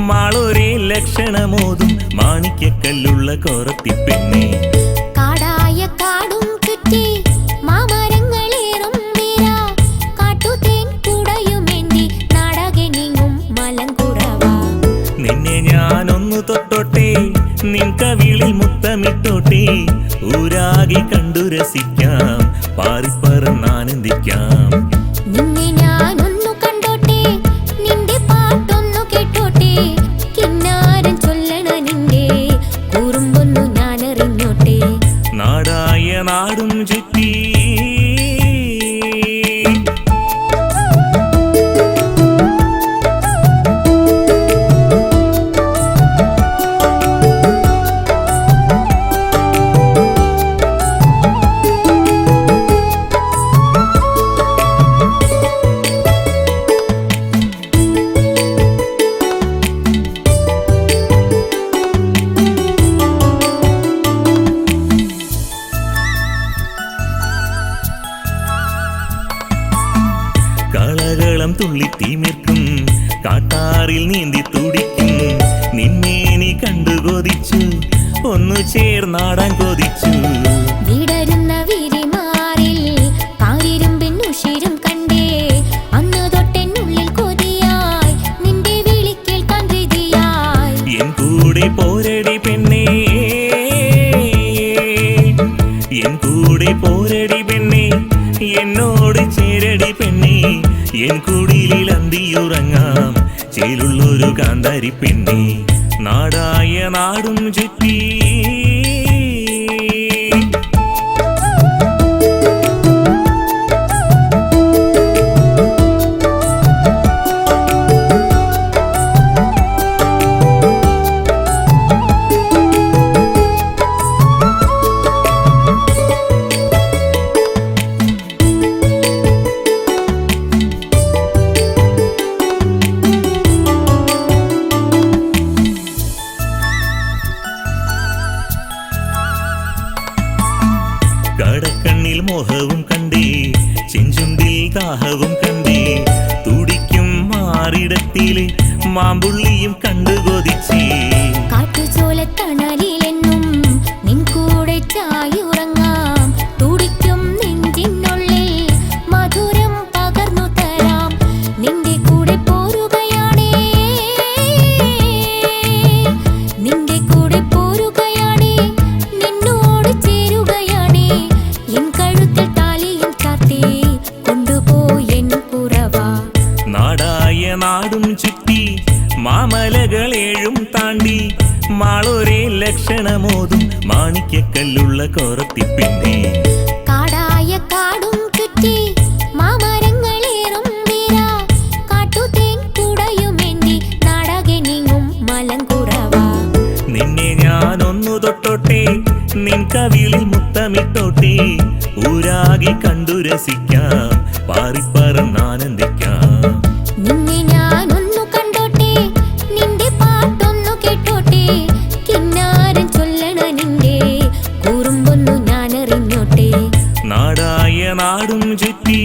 മാളൊരേ ലക്ഷണമോതും മാണിക്യക്കല്ലുള്ള കോറത്തിപ്പെണ്ണേ. കാടായ കാടും ചുറ്റി മാമരങ്ങളേറും വീര കാട്ടുതേൻ കുടയുമേന്തി നാടകെ നീങ്ങും മലങ്കുറവാ. നിന്നെ ഞാനൊന്നു തൊട്ടോട്ടെ, നിൻ കവിളിൽ മുത്തമിട്ടോട്ടെ, ഊരാകെ കണ്ടു രസിക്കാം, പാറിപ്പറന്നാനന്ദിക്കാം. നിന്നെ ഞാനൊന്നു കണ്ടോട്ടെ, നിന്റെ പാട്ടൊന്നു കേട്ടോട്ടെ, കിന്നാരം ചൊല്ലണ നിന്റെ കുറുമ്പൊന്നു ഞാനറിഞ്ഞോട്ടെ. നാടായ നാടും ചുറ്റി കളകളം തുള്ളി തീമിർക്കും, കാട്ടാറിൽ നീന്തി തുടിക്കും, നിന്നേനി കണ്ടു കൊതിച്ചു, ഒന്നു ചേർന്നാടാൻ കൊതിച്ചു. വിടരുന്ന വിരിമാറിൽ കാരിരുമ്പിൻ ഉഷിരും കണ്ടേ, അന്ന് തൊട്ടെന്നുള്ളിൽ കൊതിയായി, നിന്റെ വിളി കേൾക്കാൻ ധൃതിയായി. എൻ കൂടെ പോരടി പെണ്ണേ, എൻ കൂടെ പോരടി പെണ്ണേ, എന്നോട് ചേരടി പെണ്ണേ, എൻ കുടിലിൽ അന്തിയുറങ്ങാം, ചേലുള്ളൊരു കാന്താരി പെണ്ണേ. നാടായ നാടും ചുറ്റി കടക്കണ്ണിൽ മോഹവും കണ്ടേ, ചെഞ്ചുണ്ടിൽ ദാഹവും കണ്ടേ, തുടിക്കും മാറിടത്തിലെ മാമ്പുള്ളിയും കണ്ടു കൊതിച്ചേ. കാട്ടുചോലത്തണലിലെന്നും നിൻ കൂടെ ചായുറങ്ങാം, തുടിക്കും നെഞ്ചിനുള്ളിൽ മധുരം പകർന്നു തരാം. നിന്റെ കൂടെ പോരുകയാണേ, നിന്റെ കൂടെ പോരുകയാണേ, നിന്നോട് ചേരുകയാണേ, എൻ കഴുത്തിൽ താലിയും ചാർത്തി കൊണ്ടുപോയെൻ പുറവാ. നാടായ നാടും ചുറ്റി മാമലകളേഴും താണ്ടി, മാളൊരേ ലക്ഷണമോതും മാണിക്യക്കല്ലുള്ള കോറത്തിപ്പെണ്ണേ. കാടായ കാടും ചുറ്റി മാമരങ്ങളേറും വീര കാട്ടുതേൻ കുടയുമേന്തി നാടകെ നീങ്ങും മലങ്കുറവാ. നിന്നെ ഞാനൊന്നു തൊട്ടോട്ടെ, നിൻ കവിളിൽ മുത്തമിട്ടോട്ടെ, ഊരാകെ കണ്ടു രസിക്കാം, പാറിപ്പറന്നാനന്ദിക്കാം. നിന്നെ ഞാനൊന്നു കണ്ടോട്ടെ, നിന്റെ പാട്ടൊന്നു കേട്ടോട്ടെ, കിന്നാരം ചൊല്ലണ നിന്റെ കുറുമ്പൊന്നു ഞാനറിഞ്ഞോട്ടെ. നാടായ നാടും ചുറ്റി